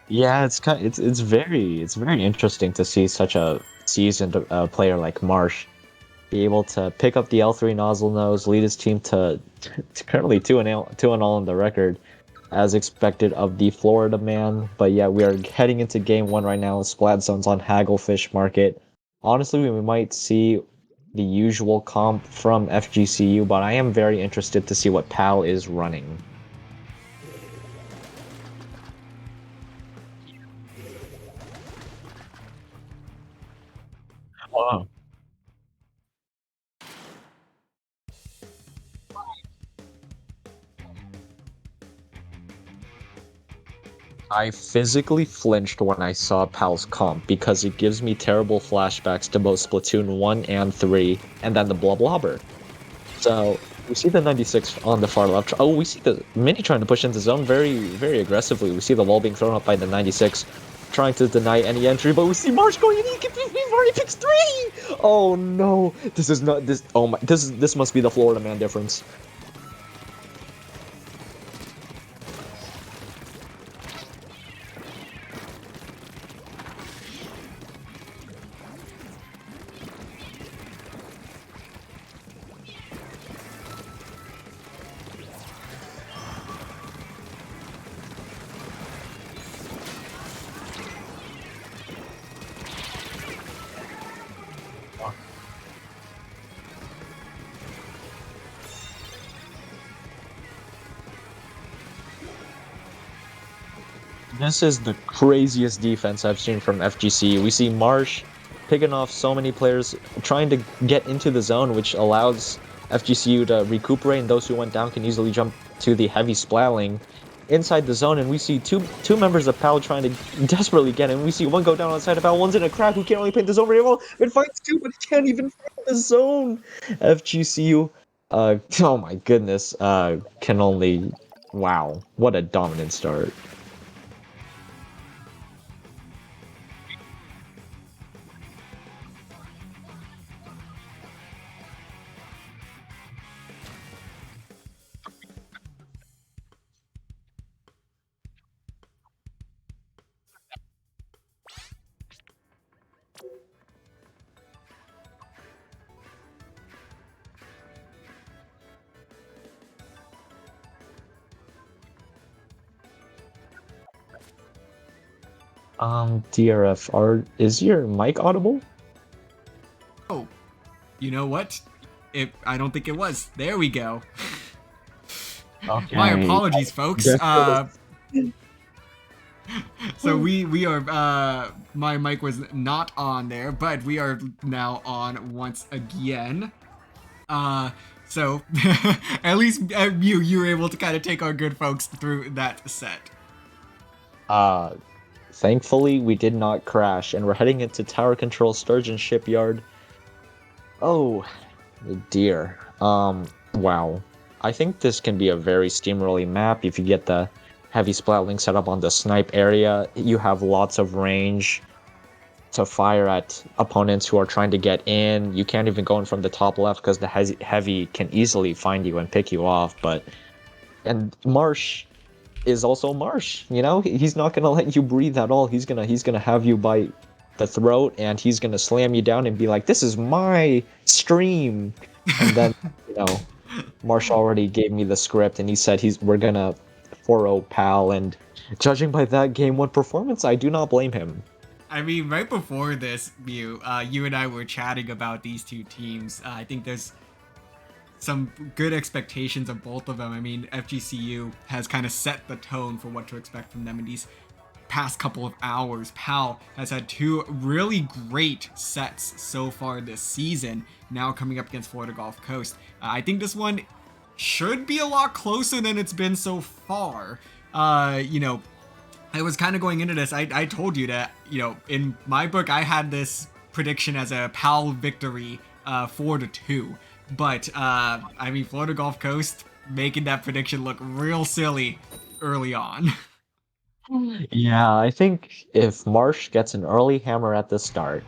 Yeah, it's very interesting to see such a seasoned player like Marsh be able to pick up the L3 nozzle nose, lead his team to currently 2-0 on the record, as expected of the Florida man. But yeah, we are heading into game one right now. Splat zones on Hagglefish Market. Honestly, we might see the usual comp from FGCU, but I am very interested to see what PAL is running. Wow. I physically flinched when I saw PAL's comp because it gives me terrible flashbacks to both Splatoon 1 and 3, and then the Bloblobber. So we see the 96 on the far left. Oh, we see the Mini trying to push into zone very, very aggressively. We see the wall being thrown up by the 96, trying to deny any entry, but we see Marsh going in. He can We've already picked three. Oh no, this is not this. Oh my, this must be the Florida man difference. This is the craziest defense I've seen from FGC. We see Marsh picking off so many players, trying to get into the zone, which allows FGCU to recuperate, and those who went down can easily jump to the heavy splatling inside the zone. And we see two members of PAL trying to desperately get in. We see one go down on the side of PAL, one's in a crack who can't really paint the zone very well. It finds two, but he can't even find the zone. FGCU, oh my goodness, can only, wow, what a dominant start. DRF, is your mic audible? Oh, you know what? I don't think it was. There we go. My Okay. apologies, folks. Guess what was So we are my mic was not on there, but we are now on once again. Uh, so at least you were able to kind of take our good folks through that set. uh thankfully we did not crash and we're heading into Tower Control Sturgeon Shipyard. Oh dear. Wow. I think this can be a very steamrolly map if you get the heavy splatling set up on the snipe area. You have lots of range to fire at opponents who are trying to get in. You can't even go in from the top left because the heavy can easily find you and pick you off. But and Marsh is also Marsh, you know? He's not gonna let you breathe at all. He's gonna have you by the throat and he's gonna slam you down and be like, "This is my stream." And then, you know, Marsh already gave me the script and he said we're gonna 4-0 pal, and judging by that game one performance, I do not blame him. I mean, right before this, you and I were chatting about these two teams. I think there's some good expectations of both of them. I mean, FGCU has kind of set the tone for what to expect from them in these past couple of hours. PAL has had two really great sets so far this season, now coming up against Florida Gulf Coast. I think this one should be a lot closer than it's been so far. I was kind of going into this. I told you that, in my book, I had this prediction as a PAL victory, 4-2. But, I mean, Florida Gulf Coast making that prediction look real silly early on. Yeah, I think if Marsh gets an early hammer at the start,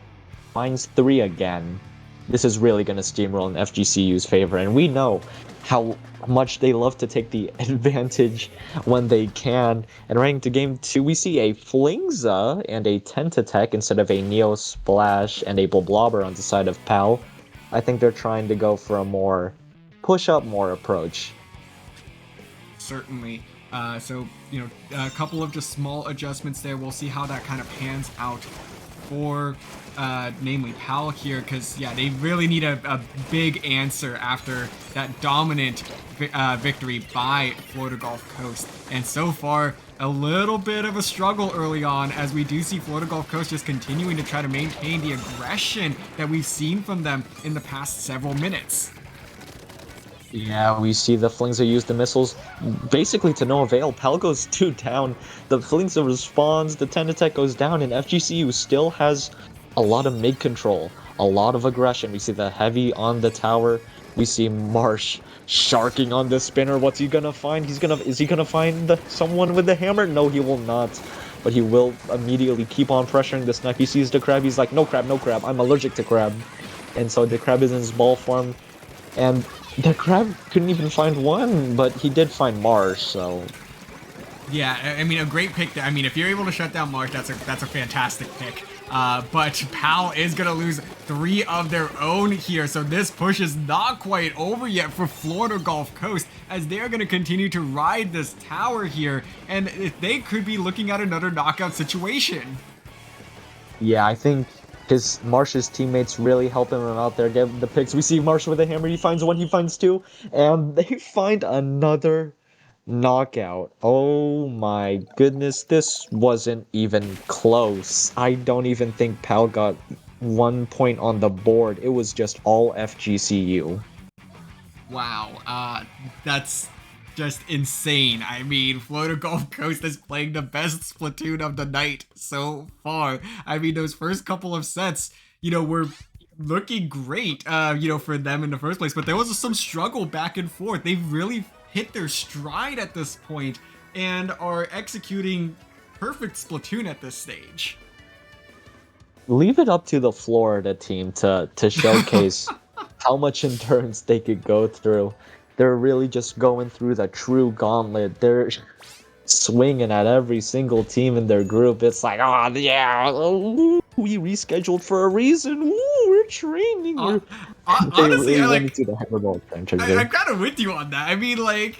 finds three again, this is really going to steamroll in FGCU's favor. And we know how much they love to take the advantage when they can. And right into game 2, we see a Flingza and a Tentatek instead of a Neo Splash and a Blobber on the side of Pal. I think they're trying to go for a more push-up more approach. Certainly. So, a couple of just small adjustments there. We'll see how that kind of pans out for, namely Pal here, because, yeah, they really need a big answer after that dominant victory by Florida Gulf Coast. And so far, a little bit of a struggle early on, as we do see Florida Gulf Coast just continuing to try to maintain the aggression that we've seen from them in the past several minutes. Yeah, we see the Flingza use the missiles basically to no avail. Pal goes 2 down, the Flingza responds, the Tentatek goes down, and FGCU still has a lot of mid-control, a lot of aggression. We see the heavy on the tower, we see Marsh sharking on the spinner. What's he gonna find? Is he gonna find someone with the hammer? No, he will not. But he will immediately keep on pressuring the snipe. He sees the crab, he's like, no crab, I'm allergic to crab. And so the crab is in his ball form, and the crab couldn't even find one, but he did find Marsh, so... Yeah, I mean, a great pick there. I mean, if you're able to shut down Marsh, that's a fantastic pick. But Pal is going to lose 3 of their own here, so this push is not quite over yet for Florida Gulf Coast, as they're going to continue to ride this tower here, and they could be looking at another knockout situation. Yeah, I think his Marsh's teammates really helping him out there, get the picks. We see Marsh with a hammer, he finds 1, he finds 2, and they find another knockout. Oh my goodness, this wasn't even close. I don't even think Pal got 1 point on the board. It was just all FGCU. Wow, that's just insane. I mean, Florida Gulf Coast is playing the best Splatoon of the night so far. I mean, those first couple of sets, were looking great, for them in the first place, but there was some struggle back and forth. They've really hit their stride at this point and are executing perfect Splatoon at this stage. Leave it up to the Florida team to showcase how much endurance they could go through. They're really just going through the true gauntlet. They're swinging at every single team in their group. It's like, oh yeah, we rescheduled for a reason. Ooh, we're training. Honestly, really went into the Hammerball franchise. I'm kind of with you on that. I mean, like,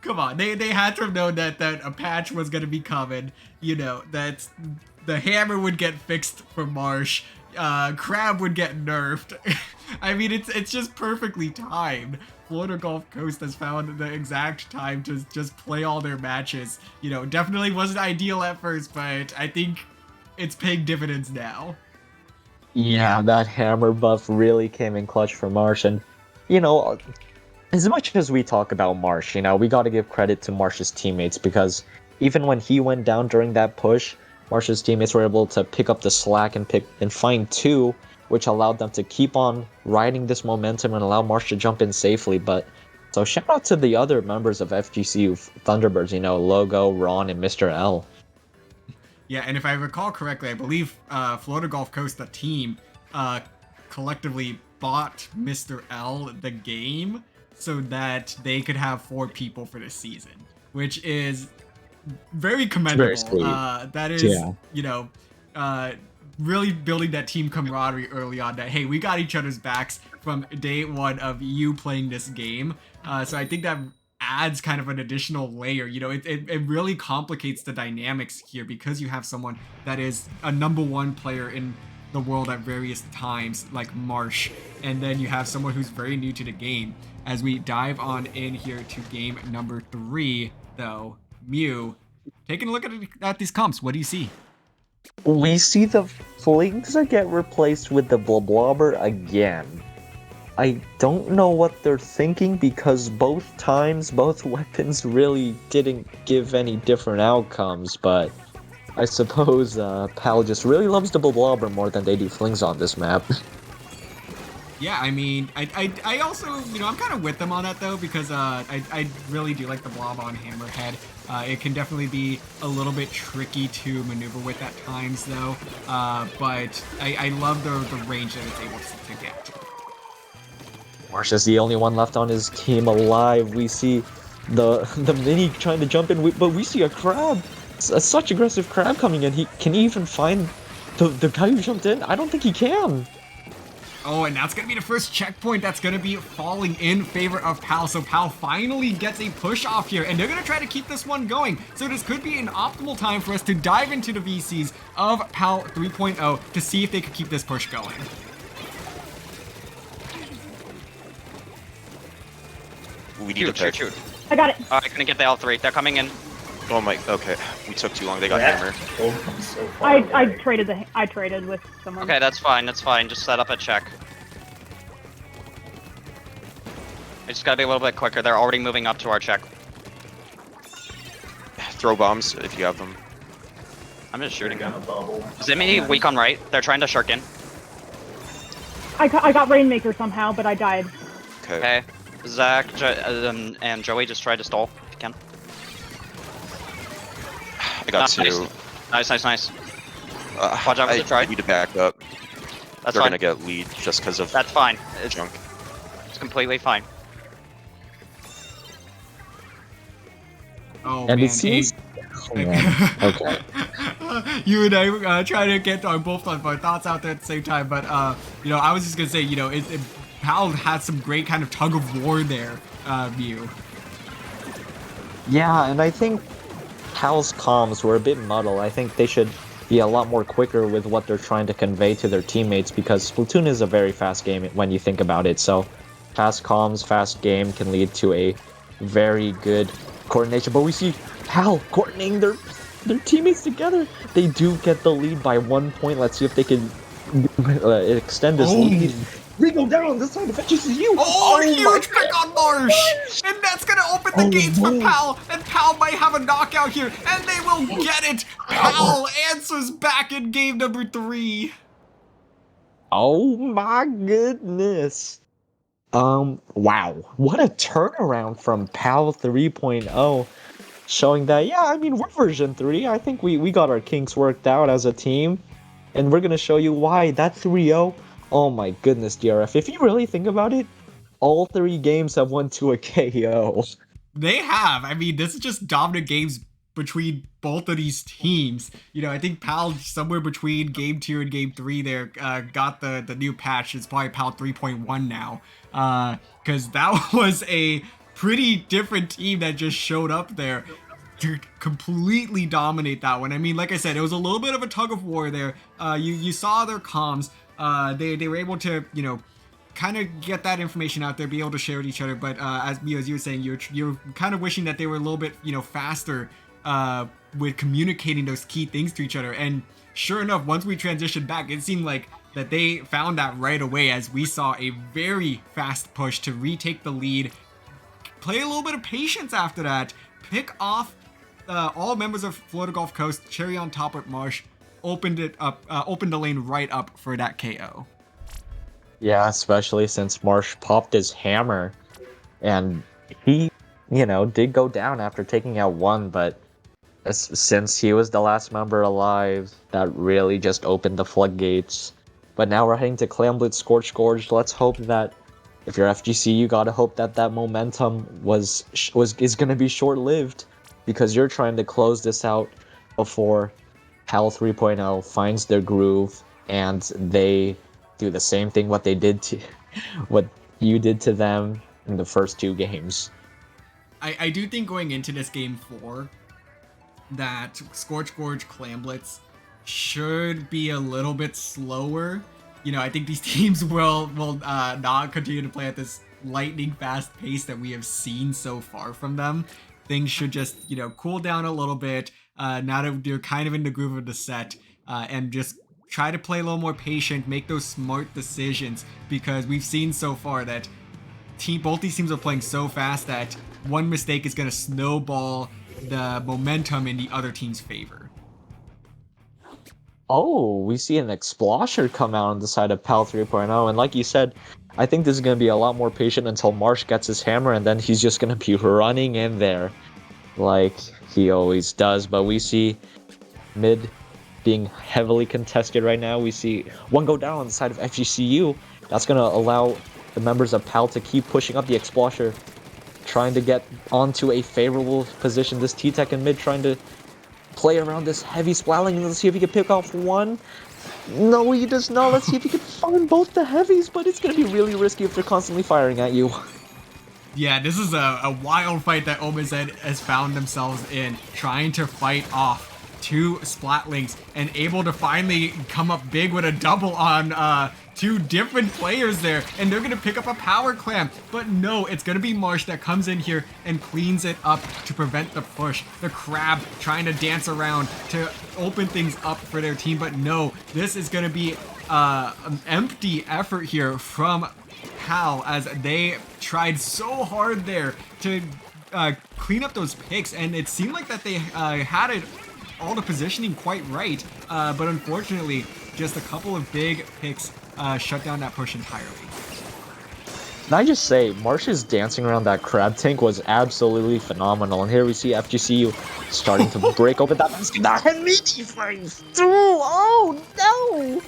come on. They had to have known that a patch was gonna be coming. That the hammer would get fixed for Marsh. Crab would get nerfed. I mean, it's just perfectly timed. Florida Gulf Coast has found the exact time to just play all their matches. Definitely wasn't ideal at first, but I think it's paying dividends now. Yeah, that hammer buff really came in clutch for Marsh, and as much as we talk about Marsh, we got to give credit to Marsh's teammates, because even when he went down during that push, Marsh's teammates were able to pick up the slack and find 2, which allowed them to keep on riding this momentum and allow Marsh to jump in safely. But so shout out to the other members of FGCU Thunderbirds, Logo, Ron, and Mr. L. Yeah, and if I recall correctly, I believe Florida Gulf Coast, the team, collectively bought Mr. L the game so that they could have 4 people for the season, which is very commendable. Very sweet. That is, really building that team camaraderie early on, that, hey, we got each other's backs from day 1 of you playing this game. So I think that adds kind of an additional layer. It really complicates the dynamics here, because you have someone that is a #1 player in the world at various times, like Marsh, and then you have someone who's very new to the game. As we dive on in here to game number 3, though, Mew, taking a look at these comps, what do you see? We see the Flingza get replaced with the Blobber again. I don't know what they're thinking, because both times, both weapons really didn't give any different outcomes, but I suppose Pal just really loves the Blobber more than they do Flingza on this map. Yeah, I mean, I also, I'm kind of with them on that, though, because I really do like the blob on Hammerhead. It can definitely be a little bit tricky to maneuver with at times, though, but I love the range that it's able to get. Marsh is the only one left on his team alive. We see the mini trying to jump in, but we see a crab, such aggressive crab coming in. Can he even find the guy who jumped in? I don't think he can. Oh, and that's going to be the first checkpoint that's going to be falling in favor of PAL. So PAL finally gets a push off here, and they're going to try to keep this one going. So this could be an optimal time for us to dive into the VCs of PAL 3.0 to see if they could keep this push going. We need to pick. Shoot. I got it. I couldn't get the L3. They're coming in. Oh my, okay. We took too long. They got hammer. Oh, so far I away. traded with someone. Okay, that's fine. That's fine. Just set up a check. I just gotta be a little bit quicker. They're already moving up to our check. Throw bombs if you have them. I'm just shooting They're them. gonna bubble. Zimmy weak on right. They're trying to shirk in. I got Rainmaker somehow, but I died. Okay. Okay. Zach and Joey just try to stall if you can. I got Nice. two. Nice. Watch out for the try. I need to back up. That's They're fine. gonna get lead just because of That's fine. It's junk. completely fine. Oh, And man. it seems. Oh, man. Okay. You and I trying to get our both of our thoughts out there at the same time, but you know, I was just gonna say, you know, PAL had some great kind of tug of war there, Mew. Yeah, and I think PAL's comms were a bit muddled. I think they should be a lot more quicker with what they're trying to convey to their teammates, because Splatoon is a very fast game when you think about it. So fast comms, fast game can lead to a very good coordination. But we see PAL coordinating their teammates together. They do get the lead by 1 point. Let's see if they can extend this lead. We go down on this side of FGCU. Oh, huge pick on Marsh! And that's gonna open the gates for PAL, and PAL might have a knockout here, and they will get it! PAL answers back in game number 3. Oh my goodness. Wow. What a turnaround from PAL 3.0. Showing that, yeah, I mean, we're version 3. I think we got our kinks worked out as a team. And we're gonna show you why. That 3-0, oh my goodness, DRF. If you really think about it, all 3 games have won to a KO. They have. I mean, this is just dominant games between both of these teams. You know, I think PAL somewhere between game 2 and game 3 there got the new patch. It's probably PAL 3.1 now. Because that was a pretty different team that just showed up there to completely dominate that one. I mean, like I said, it was a little bit of a tug of war there. You saw their comms. They were able to, you know, kind of get that information out there, be able to share with each other. But as you were saying, you're kind of wishing that they were a little bit, you know, faster with communicating those key things to each other. And sure enough, once we transitioned back, it seemed like that they found that right away, as we saw a very fast push to retake the lead. Play a little bit of patience after that. Pick off all members of Florida Gulf Coast. Cherry on top with Marsh. Opened the lane right up for that KO. Yeah, especially since Marsh popped his hammer. And he, you know, did go down after taking out 1, but since he was the last member alive, that really just opened the floodgates. But now we're heading to Clamblitz Scorch Gorge. Let's hope that if you're FGC, you gotta hope that that momentum is gonna be short-lived, because you're trying to close this out before PAL 3.0 finds their groove and they do the same thing what you did to them in the first 2 games. I do think going into this game 4 that Scorch Gorge Clamblitz should be a little bit slower. You know, I think these teams will not continue to play at this lightning fast pace that we have seen so far from them. Things should just, you know, cool down a little bit now that they're kind of in the groove of the set, and just try to play a little more patient, make those smart decisions, because we've seen so far that both these teams are playing so fast that one mistake is going to snowball the momentum in the other team's favor. Oh, we see an Explosher come out on the side of PAL 3.0, and like you said, I think this is going to be a lot more patient until Marsh gets his hammer, and then he's just going to be running in there like he always does. But we see mid being heavily contested right now. We see one go down on the side of FGCU. That's going to allow the members of PAL to keep pushing up the Explosher, trying to get onto a favorable position. This T-Tech in mid trying to play around this heavy Splatling. Let's see if he can pick off one. No, he does not. Let's see if he can find both the heavies, but it's going to be really risky if they're constantly firing at you. Yeah, this is a wild fight that OMZ has found themselves in, trying to fight off two Splatlings and able to finally come up big with a double on two different players there, and they're gonna pick up a power clam. But no, it's gonna be Marsh that comes in here and cleans it up to prevent the push. The Crab trying to dance around to open things up for their team, but no, this is gonna be an empty effort here from PAL as they tried so hard there to clean up those picks, and it seemed like that they had it all the positioning quite right, but unfortunately just a couple of big picks shut down that push entirely. Can I just say, Marsh's dancing around that crab tank was absolutely phenomenal, and here we see FGCU starting to break open that basket. That mini frames through. Oh no!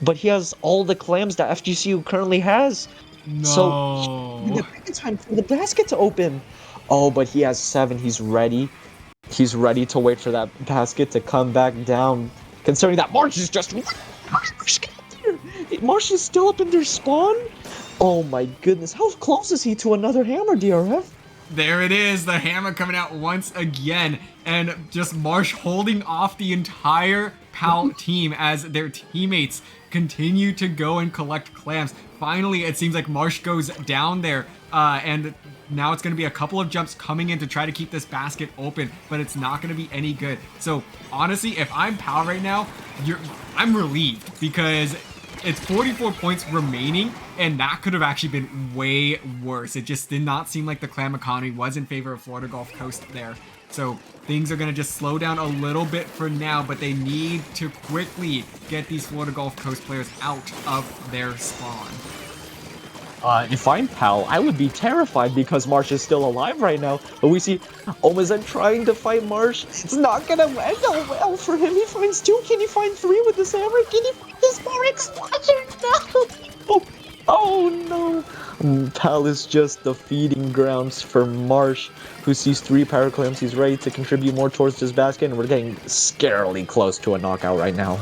But he has all the clams that FGCU currently has. No. So it's time for the basket to open. Oh, but he has 7. He's ready. He's ready to wait for that basket to come back down. Considering that Marsh is just Marsh is still up in their spawn. Oh my goodness, how close is he to another hammer, DRF? There it is, the hammer coming out once again, and just Marsh holding off the entire PAL team as their teammates continue to go and collect clams. Finally, it seems like Marsh goes down there, and now it's going to be a couple of jumps coming in to try to keep this basket open, but it's not going to be any good. So honestly, if I'm PAL right now, I'm relieved because it's 44 points remaining, and that could have actually been way worse. It just did not seem like the clam economy was in favor of Florida Gulf Coast there. So things are going to just slow down a little bit for now, but they need to quickly get these Florida Gulf Coast players out of their spawn. If I'm PAL, I would be terrified because Marsh is still alive right now. But we see Omazen trying to fight Marsh. It's not gonna end well for him. He finds 2. Can he find 3 with this hammer? Can he find this more explosion? No! Oh no! PAL is just the feeding grounds for Marsh, who sees 3 power clams. He's ready to contribute more towards this basket, and we're getting scarily close to a knockout right now.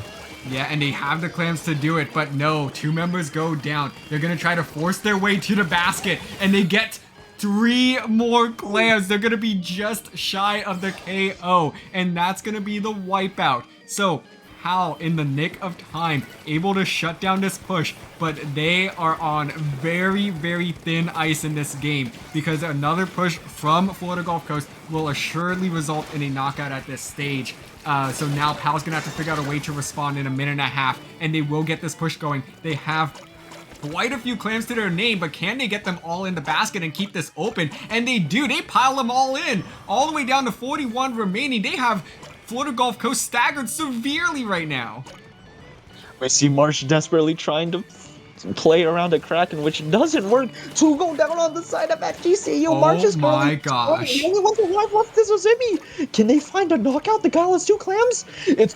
Yeah, and they have the clams to do it, but no, 2 members go down. They're gonna try to force their way to the basket, and they get 3 more clams. They're gonna be just shy of the KO, and that's gonna be the wipeout. So PAL, in the nick of time, able to shut down this push, but they are on very, very thin ice in this game because another push from Florida Gulf Coast will assuredly result in a knockout at this stage. So now PAL's gonna have to figure out a way to respond in a minute and a half, and they will get this push going. They have quite a few clams to their name, but can they get them all in the basket and keep this open? And they do. They pile them all in, all the way down to 41 remaining. They have Florida Gulf Coast staggered severely right now. We see Marsh desperately trying to play around a Kraken, which doesn't work. 2 go down on the side of FGCU. Oh Marsh is my going. gosh. The only one alive left is Ozimi. Can they find a knockout? The guy has 2 clams. It's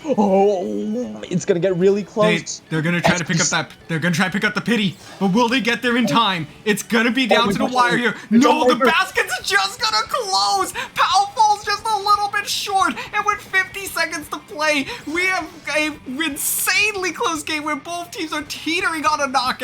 gonna get really close. They're gonna try to pick up that. They're gonna try to pick up the pity, but will they get there in time? It's gonna be down to the wire here. No, the basket's just gonna close. PAL falls just a little bit short, and with 50 seconds to play, we have a insanely close game where both teams are teetering on a knockout.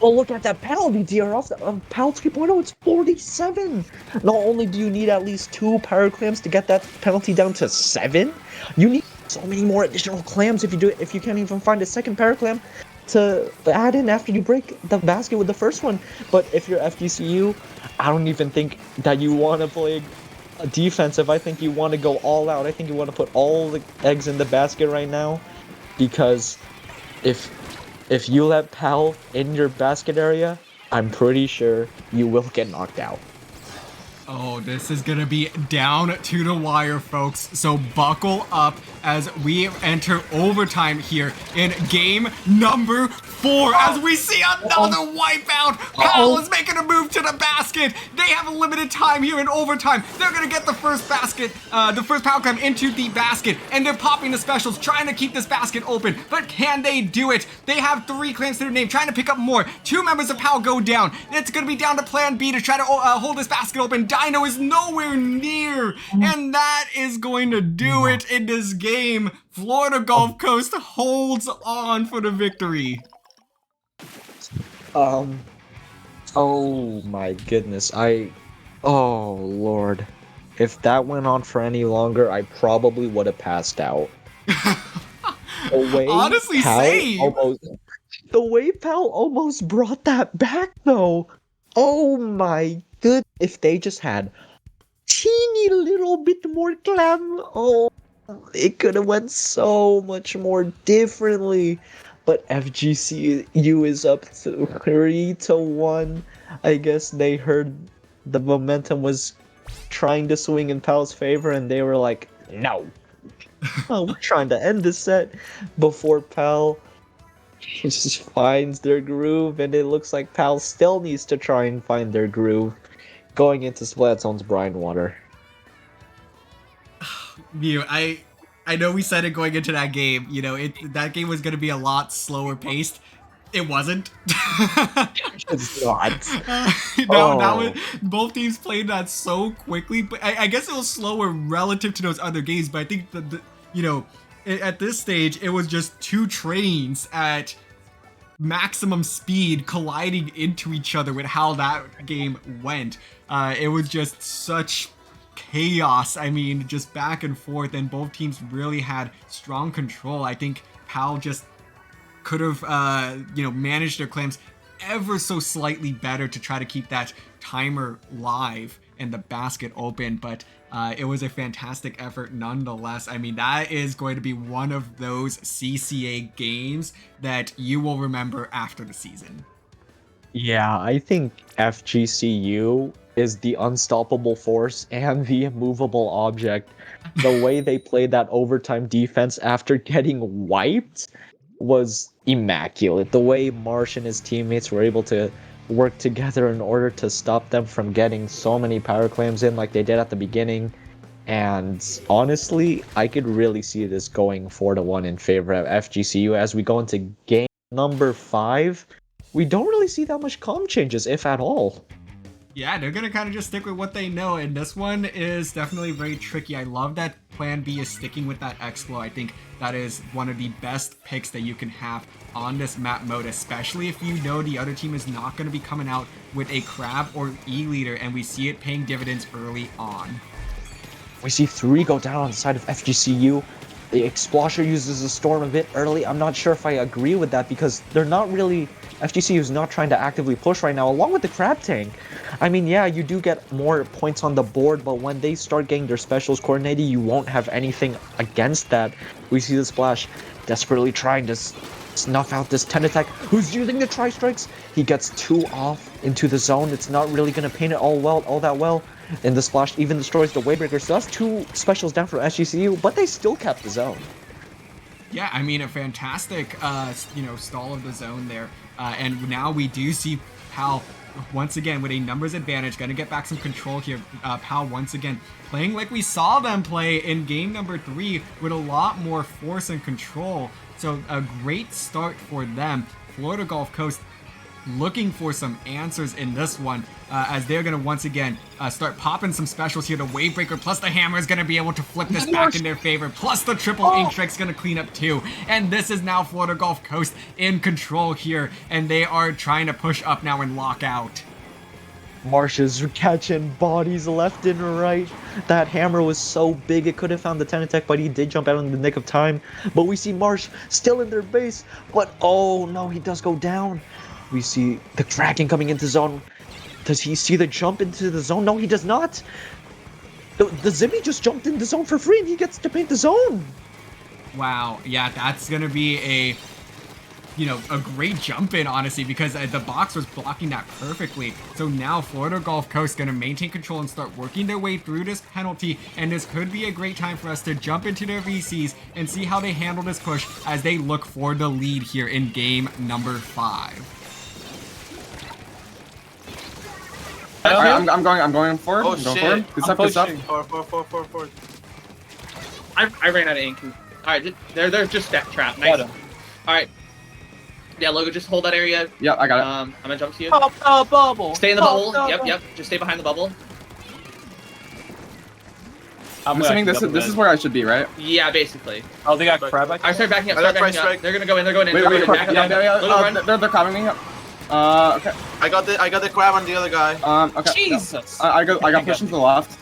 Oh, look at that penalty, DRF. PAL 3.0, it's 47. Not only do you need at least 2 power clams to get that penalty down to 7, you need so many more additional clams if you can't even find a second power clam to add in after you break the basket with the first one. But if you're FGCU, I don't even think that you want to play defensive. I think you want to go all out. I think you want to put all the eggs in the basket right now, because if you let PAL in your basket area, I'm pretty sure you will get knocked out. Oh, this is gonna be down to the wire, folks. So buckle up as we enter overtime here in game number 4. As we see another wipeout. Powell is making a move to the basket. They have a limited time here in overtime. They're gonna get the first basket, the first power clam into the basket, and they're popping the specials, trying to keep this basket open. But can they do it? They have 3 claims to their name, trying to pick up more. 2 members of Powell go down. It's gonna be down to Plan B to try to hold this basket open. Dino is nowhere near, and that is going to do it in this game. Florida Gulf Coast holds on for the victory. Oh my goodness, oh Lord. If that went on for any longer, I probably would have passed out. The way Honestly, same. The way Pal almost brought that back, though. Oh my good. If they just had teeny little bit more clam, oh, it could have went so much more differently. But FGCU is up to 3-1. I guess they heard the momentum was trying to swing in Pal's favor, and they were like, no. Oh, we're trying to end this set before Pal just finds their groove, and it looks like Pal still needs to try and find their groove going into Splat Zone's Brine Water. Mew, I know we said it going into that game, you know, that game was going to be a lot slower paced. It wasn't. It's not. That was, both teams played that so quickly, but I guess it was slower relative to those other games, but I think you know, at this stage, it was just 2 trains at maximum speed colliding into each other with how that game went. It was just such chaos. I mean, just back and forth, and both teams really had strong control. I think Pal just could have, you know, managed their claims ever so slightly better to try to keep that timer live and the basket open, but it was a fantastic effort nonetheless. I mean, that is going to be one of those CCA games that you will remember after the season. Yeah, I think FGCU is the unstoppable force and the immovable object. The way they played that overtime defense after getting wiped was immaculate. The way Marsh and his teammates were able to work together in order to stop them from getting so many power claims in like they did at the beginning. And honestly, I could really see this going 4-1 in favor of FGCU as we go into game number 5. We don't really see that much comm changes, if at all. Yeah, they're gonna kind of just stick with what they know, and this one is definitely very tricky. I love that Plan B is sticking with that X-Flow. I think that is one of the best picks that you can have on this map mode, especially if you know the other team is not going to be coming out with a Crab or E-Leader, and we see it paying dividends early on. We see 3 go down on the side of FGCU. The Explosher uses a Storm a bit early. I'm not sure if I agree with that because they're not really... FGCU is not trying to actively push right now, along with the Crab Tank. I mean, yeah, you do get more points on the board, but when they start getting their specials coordinated, you won't have anything against that. We see the Splash desperately trying to snuff out this 10 attack. Who's using the Tri-Strikes? He gets 2 off into the zone. It's not really going to paint it all that well. And the Splash even destroys the Wavebreaker. So that's 2 specials down from SGCU, but they still kept the zone. Yeah, I mean, a fantastic, you know, stall of the zone there. And now we do see Pal once again with a numbers advantage, gonna get back some control here. Pal once again playing like we saw them play in game number 3 with a lot more force and control. So a great start for them. Florida Gulf Coast looking for some answers in this one, as they're gonna once again start popping some specials here. The Wavebreaker plus the Hammer is gonna be able to flip this back in their favor, plus the triple ink trick's gonna clean up too. And this is now Florida Gulf Coast in control here, and they are trying to push up now and lock out. Marsh is catching bodies left and right. That Hammer was so big it could have found the 10 attack, but he did jump out in the nick of time. But we see Marsh still in their base, but oh no, he does go down. We see the Kraken coming into zone. Does he see the jump into the zone? No, he does not. The Zimmy just jumped into zone for free and he gets to paint the zone. Wow, yeah, that's gonna be a you know, a great jump in, honestly, because the box was blocking that perfectly. So now Florida Gulf Coast gonna maintain control and start working their way through this penalty, and this could be a great time for us to jump into their VCs and see how they handle this push as they look for the lead here in game number 5. Alright, I'm going forward. Oh I'm going shit! forward. Good stuff, good stuff. Forward. I ran out of ink. Alright, they're just step trap. Nice. Alright. Yeah, Logo, just hold that area. Yeah, I got it. I'm gonna jump to you. Pop the bubble. Stay in the bubble. Yep. Just stay behind the bubble. I'm assuming this is where I should be, right? Yeah, basically. Oh, they got crab. I start backing up. I got price strike. They're gonna go in. Wait, Back up, they're covering me. Okay. I got the crab on the other guy. Okay. Jesus. I got pushed to the left.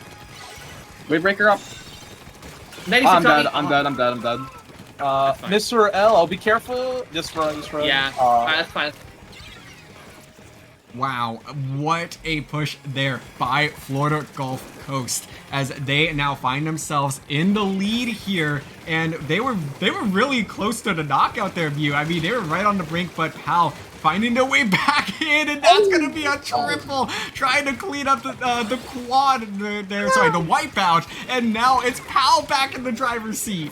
Wave breaker up. 96 I'm dead. on me. I'm dead. Mr. L, I'll be careful. Just run. Yeah. Alright, that's fine. Wow, what a push there by Florida Gulf Coast as they now find themselves in the lead here, and they were really close to the knockout there, View. I mean, they were right on the brink, but Pal finding their way back in, and that's gonna be a triple, trying to clean up the quad there, sorry, the wipeout, and now it's Pal back in the driver's seat.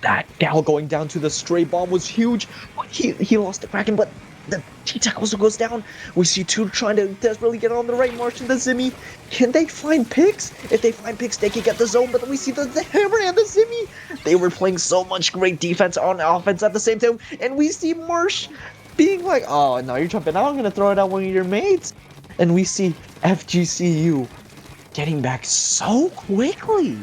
That gal going down to the stray bomb was huge. He lost the Kraken, but the T-Tech also goes down. We see two trying to desperately get on the right march and the Zimmy. Can they find picks? If they find picks, they can get the zone, but then we see the Hammer and the Zimmy. They were playing so much great defense on offense at the same time, and we see Marsh being like, oh, no, you're jumping out, I'm gonna throw it at one of your mates. And we see FGCU getting back so quickly.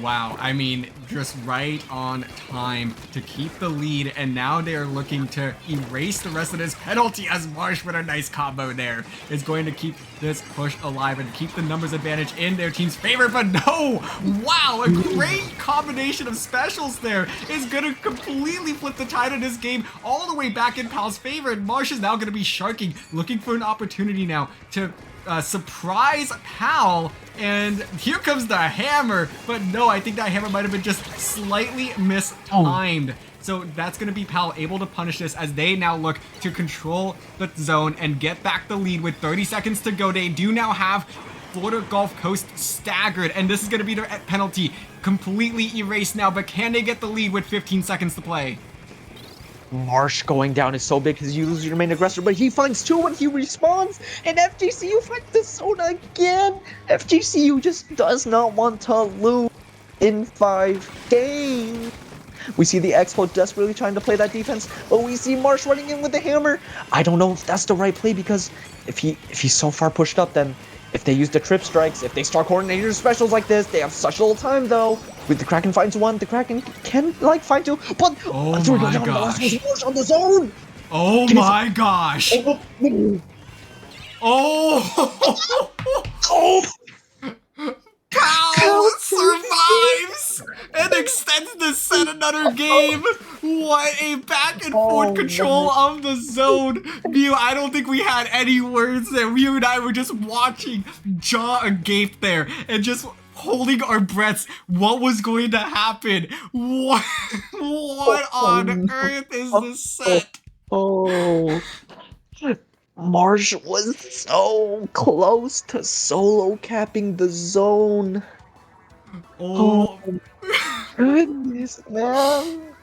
Wow, I mean, just right on time to keep the lead, and now they are looking to erase the rest of this penalty as Marsh, with a nice combo there, is going to keep this push alive and keep the numbers advantage in their team's favor, but no! Wow, a great combination of specials there is going to completely flip the tide of this game all the way back in Pal's favor, and Marsh is now going to be sharking, looking for an opportunity now to surprise Pal, and here comes the hammer, but no, I think that hammer might have been just slightly mistimed. So that's going to be Pal able to punish this as they now look to control the zone and get back the lead with 30 seconds to go. They do now have Florida Gulf Coast staggered, and this is going to be their penalty completely erased now, but can they get the lead with 15 seconds to play? Marsh going down is so big because you lose your main aggressor, but he finds two when he respawns, and FGCU finds the zone again. FGCU just does not want to lose in 5 games. We see the Expo desperately trying to play that defense, but we see Marsh running in with the hammer. I don't know if that's the right play, because if he's so far pushed up, then if they use the trip strikes, if they start coordinating their specials like this, they have such little time though. With the Kraken finds one, the Kraken can like find two, but oh my gosh, Marsh on the zone. Oh my gosh. Oh. Oh. Pal survives and extends the set another game. What a back and forth control of the zone. Mew, I don't think we had any words there. Mew and I were just watching, jaw agape there, and just holding our breaths. What was going to happen? What on earth is this set? Oh. Marsh was so close to solo capping the zone. Oh, Goodness, man.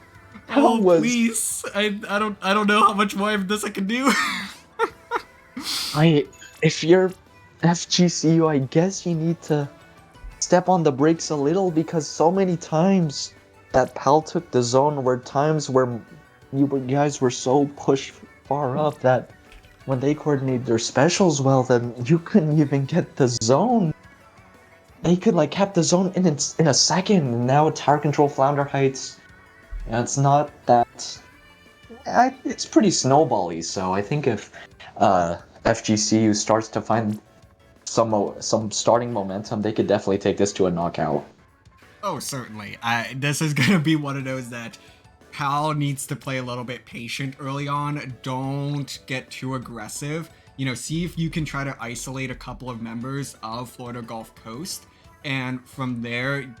Please. I don't know how much more of this I can do. If you're FGCU, I guess you need to step on the brakes a little, because so many times that Pal took the zone were times where you guys were so pushed far up that when they coordinated their specials well, then you couldn't even get the zone. They could like cap the zone in a second. And now tower control Flounder Heights, yeah, it's not that. It's pretty snowbally. So I think if FGCU starts to find some starting momentum, they could definitely take this to a knockout. Oh, certainly. This is gonna be one of those that Pal needs to play a little bit patient early on. Don't get too aggressive. You know, see if you can try to isolate a couple of members of Florida Gulf Coast, and from there,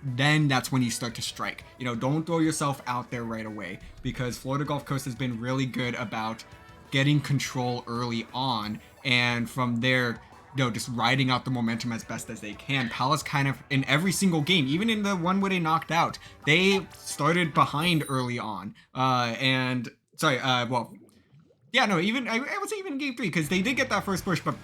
then that's when you start to strike. Don't throw yourself out there right away, because Florida Gulf Coast has been really good about getting control early on, and from there, just riding out the momentum as best as they can. Palace kind of, in every single game, even in the one where they knocked out, they started behind early on. I wasn't even in game 3, because they did get that first push, but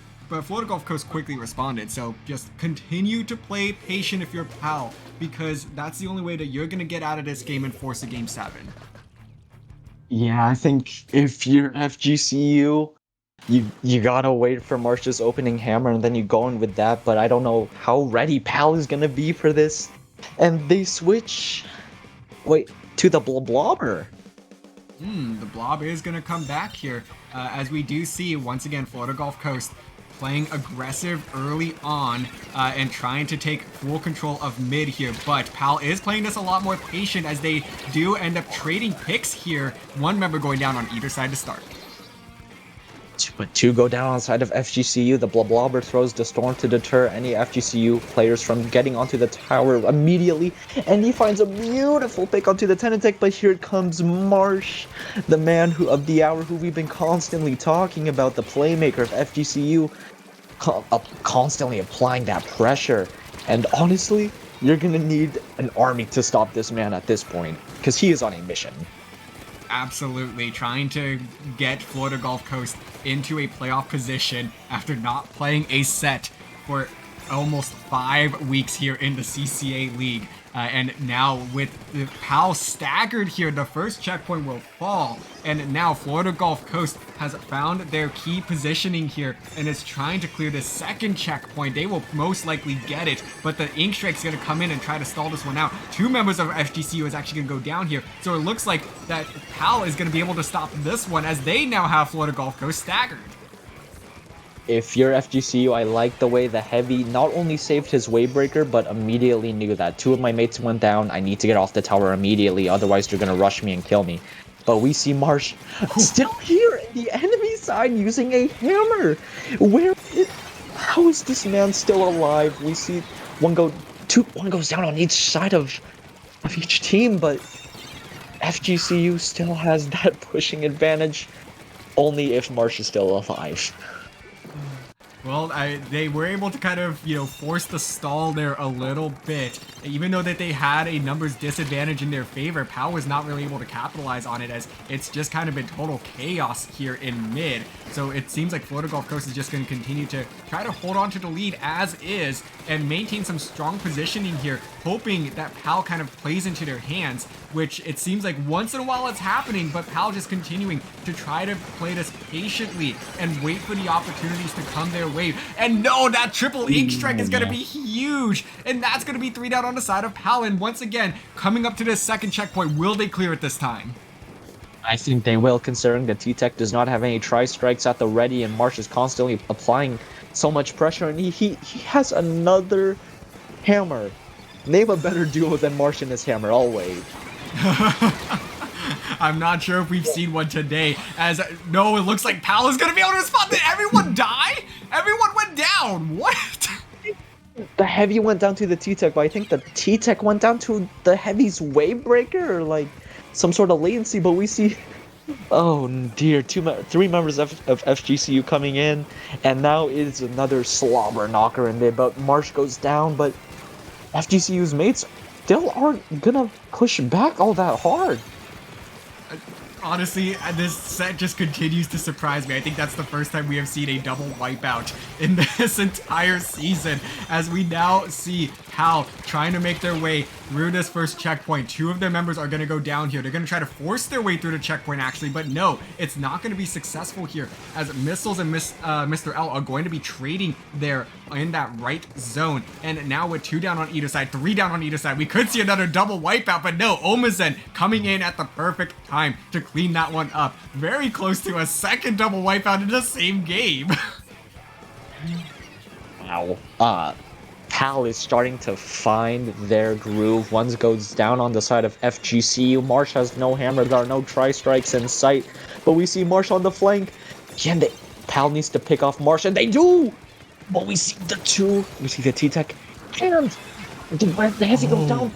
Florida Gulf Coast quickly responded. So just continue to play patient if you're Pal, because that's the only way that you're going to get out of this game and force a game 7. Yeah, I think if you're FGCU, you gotta wait for Marsh's opening hammer and then you go in with that, but I don't know how ready Pal is gonna be for this. And they switch to the blobber. The blob is going to come back here, as we do see, once again, Florida Gulf Coast playing aggressive early on and trying to take full control of mid here. But Pal is playing this a lot more patient, as they do end up trading picks here. One member going down on either side to start. But 2 go down on the side of FGCU. The blobber throws the storm to deter any FGCU players from getting onto the tower immediately, and he finds a beautiful pick onto the Tentatek. But here comes Marsh, the man of the hour, who we've been constantly talking about, the playmaker of FGCU, constantly applying that pressure. And honestly, you're gonna need an army to stop this man at this point, because he is on a mission. Absolutely, trying to get Florida Gulf Coast into a playoff position after not playing a set for almost 5 weeks here in the CCA League. And now with the Pal staggered here, the first checkpoint will fall. And now Florida Gulf Coast has found their key positioning here and is trying to clear the second checkpoint. They will most likely get it, but the Ink Strike's going to come in and try to stall this one out. 2 members of FGCU is actually going to go down here. So it looks like that Pal is going to be able to stop this one, as they now have Florida Gulf Coast staggered. If you're FGCU, I like the way the Heavy not only saved his Wavebreaker, but immediately knew that 2 of my mates went down. I need to get off the tower immediately, otherwise they're going to rush me and kill me. But we see Marsh still here in the enemy side using a hammer. How is this man still alive? We see one goes down on each side of each team, but FGCU still has that pushing advantage, only if Marsh is still alive. Well, they were able to kind of, force the stall there a little bit. Even though that they had a numbers disadvantage in their favor, Pal was not really able to capitalize on it, as it's just kind of been total chaos here in mid. So it seems like Florida Gulf Coast is just going to continue to try to hold on to the lead as is and maintain some strong positioning here, hoping that Pal kind of plays into their hands, which it seems like once in a while it's happening, but Pal just continuing to try to play this patiently and wait for the opportunities to come their way. And no, that triple Ink Strike is going to be huge, and that's going to be 3 down on the side of Pal. And once again, coming up to this second checkpoint, will they clear it this time? I think they will, considering the T-Tech does not have any tri-strikes at the ready, and Marsh is constantly applying so much pressure, and he has another hammer. Name a better duo than Marsh and his hammer, I'll wait. I'm not sure if we've seen one today, as no, it looks like Pal is going to be able to respond. Did everyone die? Everyone went down. What? The Heavy went down to the T-Tech, but I think the T-Tech went down to the Heavy's Wavebreaker, or like some sort of latency. But we see, oh dear, 3 members of FGCU coming in, and now is another slobber knocker in there. But Marsh goes down, but FGCU's mates still aren't gonna push back all that hard. Honestly, this set just continues to surprise me. I think that's the first time we have seen a double wipeout in this entire season, as we now see Pal trying to make their way through this first checkpoint. 2 of their members are going to go down here. They're going to try to force their way through the checkpoint, actually, but no, it's not going to be successful here, as Missiles and Mr. L are going to be trading there in that right zone. And now with 2 down on either side, 3 down on either side, we could see another double wipeout, but no, Omazen coming in at the perfect time to clean that one up. Very close to a second double wipeout in the same game. Wow. Pal is starting to find their groove. One goes down on the side of FGCU. Marsh has no hammer. There are no tri-strikes in sight. But we see Marsh on the flank. Again, Pal needs to pick off Marsh, and they do! But we see the T-Tech and The heavy goes down.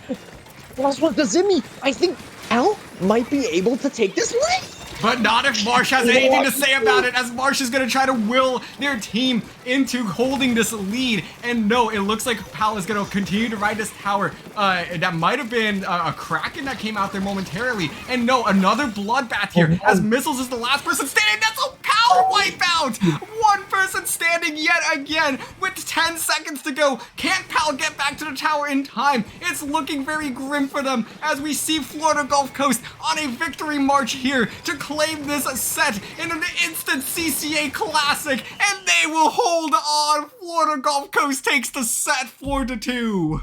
Last one to Zimmy. I think Al might be able to take this lead. But not if Marsh has anything to say about it, as Marsh is going to try to will their team into holding this lead. And no, it looks like Pal is going to continue to ride this tower. That might have been a Kraken that came out there momentarily. And no, another bloodbath here, as Missiles is the last person standing. That's a Pal wipeout! One person standing yet again with 10 seconds to go. Can't Pal get back to the tower in time? It's looking very grim for them as we see Florida Gulf Coast on a victory march here to claim this set in an instant CCA classic, and they will hold on. Florida Gulf Coast takes the set 4-2.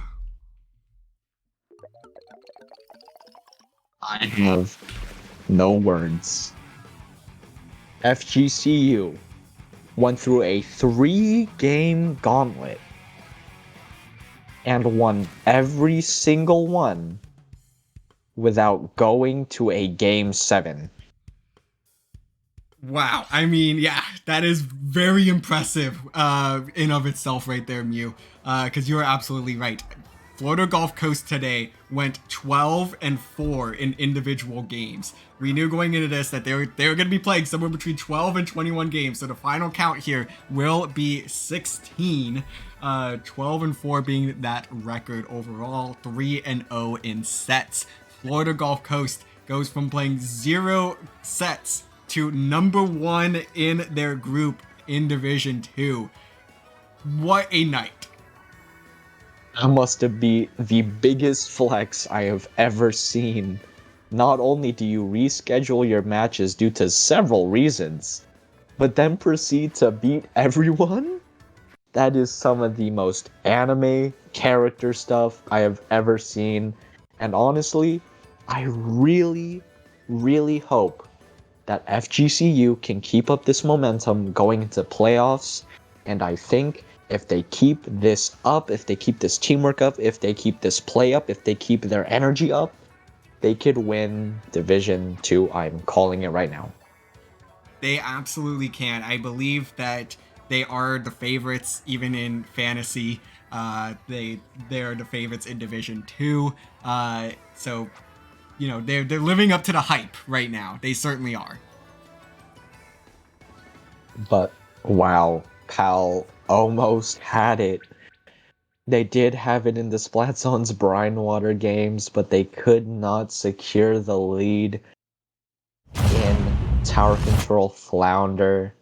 I have no words. FGCU went through a 3-game gauntlet and won every single one without going to a game 7. Wow, I mean, yeah, that is very impressive in of itself right there, Mew, because you are absolutely right. Florida Gulf Coast today went 12-4 in individual games. We knew going into this that they were going to be playing somewhere between 12 and 21 games, so the final count here will be 16. 12-4 being that record overall, 3-0 in sets. Florida Gulf Coast goes from playing 0 sets to number 1 in their group in Division 2. What a night. That must have been the biggest flex I have ever seen. Not only do you reschedule your matches due to several reasons, but then proceed to beat everyone? That is some of the most anime character stuff I have ever seen. And honestly, I really, really hope that FGCU can keep up this momentum going into playoffs. And I think if they keep this up, if they keep this teamwork up, if they keep this play up, if they keep their energy up, they could win Division 2. I'm calling it right now. They absolutely can. I believe that they are the favorites even in fantasy. They are the favorites in Division 2. So, you know, they're living up to the hype right now. They certainly are. But wow, Pal almost had it. They did have it in the Splat Zone's Brine Water games, but they could not secure the lead in Tower Control Flounder.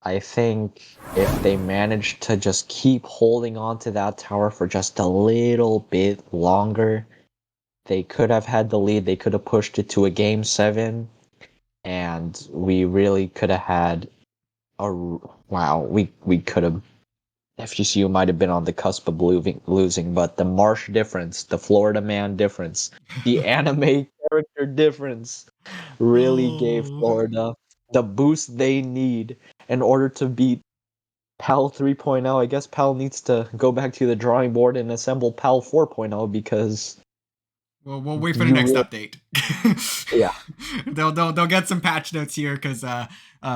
I think if they managed to just keep holding on to that tower for just a little bit longer, they could have had the lead. They could have pushed it to a game 7, and we really could have had we could have. FGCU might have been on the cusp of losing, but the Marsh difference, the Florida man difference, the anime character difference really gave Florida the boost they need in order to beat PAL 3.0. I guess PAL needs to go back to the drawing board and assemble PAL 4.0 because... Well, we'll wait for the next update. Yeah. They'll get some patch notes here because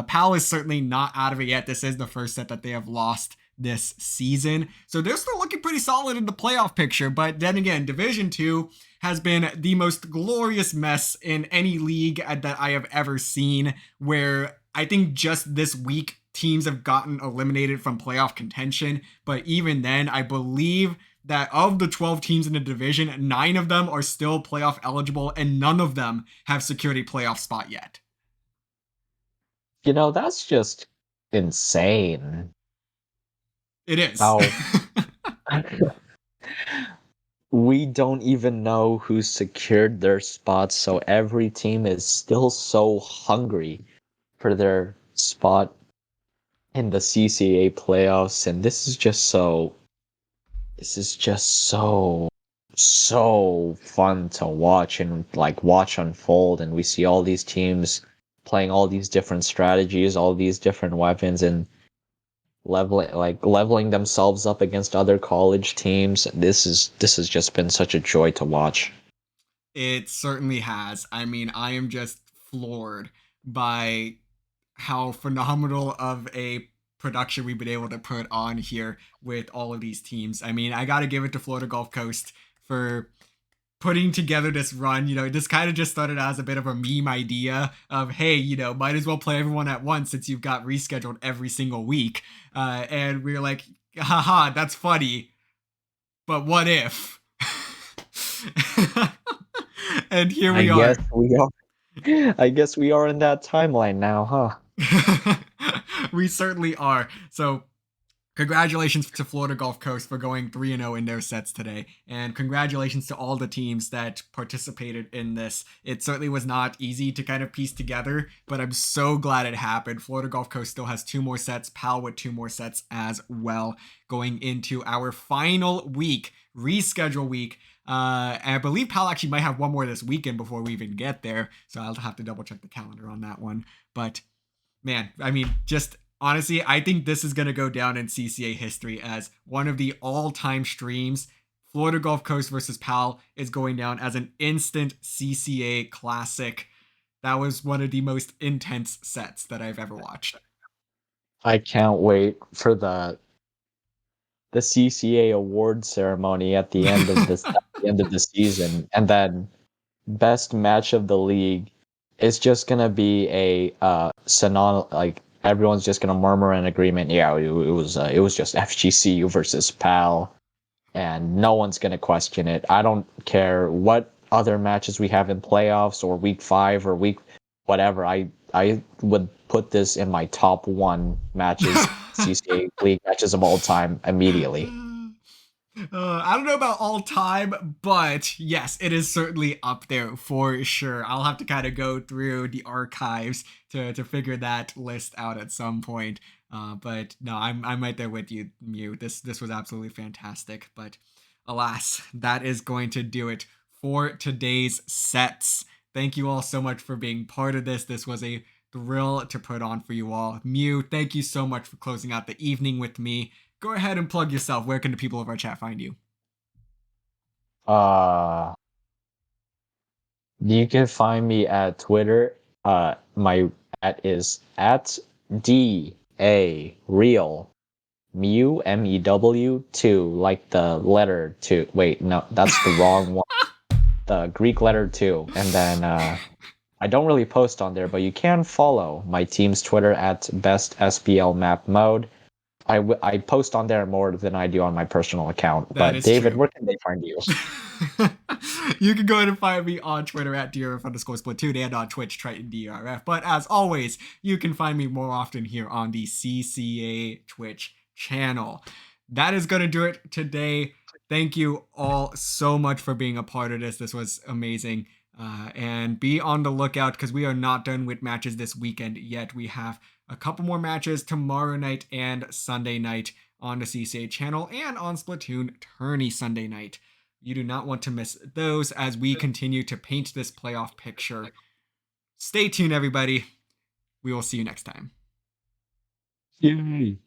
PAL is certainly not out of it yet. This is the first set that they have lost this season. So they're still looking pretty solid in the playoff picture. But then again, Division 2 has been the most glorious mess in any league that I have ever seen, where I think just this week teams have gotten eliminated from playoff contention. But even then, I believe that of the 12 teams in the division, 9 of them are still playoff eligible and none of them have secured a playoff spot yet. You know, that's just insane. It is. How we don't even know who secured their spots, so every team is still so hungry for their spot in the CCA playoffs, and this is just so fun to watch and watch unfold. And we see all these teams playing all these different strategies, all these different weapons, and leveling themselves up against other college teams. This has just been such a joy to watch. It certainly has. I mean, I am just floored by how phenomenal of a production we've been able to put on here with all of these teams. I mean, I got to give it to Florida Gulf Coast for putting together this run. This kind of just started as a bit of a meme idea of, hey, might as well play everyone at once since you've got rescheduled every single week. And we were like, haha, that's funny. But what if? And here we are. I guess we are in that timeline now, huh? We certainly are. So congratulations to Florida Gulf Coast for going 3-0 in their sets today. And congratulations to all the teams that participated in this. It certainly was not easy to kind of piece together, but I'm so glad it happened. Florida Gulf Coast still has 2 more sets, PAL with 2 more sets as well, going into our final week, reschedule week. And I believe PAL actually might have 1 more this weekend before we even get there. So I'll have to double check the calendar on that one. But man, I mean, just honestly, I think this is going to go down in CCA history as one of the all-time streams. Florida Gulf Coast versus PAL is going down as an instant CCA classic. That was one of the most intense sets that I've ever watched. I can't wait for the CCA award ceremony at the end of this at the end of the season, and then best match of the league is just gonna be a like everyone's just gonna murmur in agreement. Yeah, it was just FGCU versus PAL, and no one's gonna question it. I don't care what other matches we have in playoffs or week 5 or week whatever. I would put this in my top 1 matches, CCA league matches of all time immediately. I don't know about all time, but yes, it is certainly up there for sure. I'll have to kind of go through the archives to figure that list out at some point. But no, I'm right there with you, Mew. This was absolutely fantastic. But alas, that is going to do it for today's sets. Thank you all so much for being part of this. This was a thrill to put on for you all. Mew, thank you so much for closing out the evening with me. Go ahead and plug yourself. Where can the people of our chat find you? You can find me at Twitter. My at is at DA Real Mew MEW 2, like the letter 2. Wait, no, that's the wrong one. The Greek letter 2. And then I don't really post on there, but you can follow my team's Twitter at Best SPL Map Mode. I post on there more than I do on my personal account. That But is David, true. where can they find you? You can go ahead and find me on Twitter at DRF_Splatoon and on Twitch, TritonDRF. But as always, you can find me more often here on the CCA Twitch channel. That is going to do it today. Thank you all so much for being a part of this. This was amazing. And be on the lookout because we are not done with matches this weekend yet. We have a couple more matches tomorrow night and Sunday night on the CCA channel and on Splatoon Tourney Sunday night. You do not want to miss those as we continue to paint this playoff picture. Stay tuned, everybody. We will see you next time. Yay.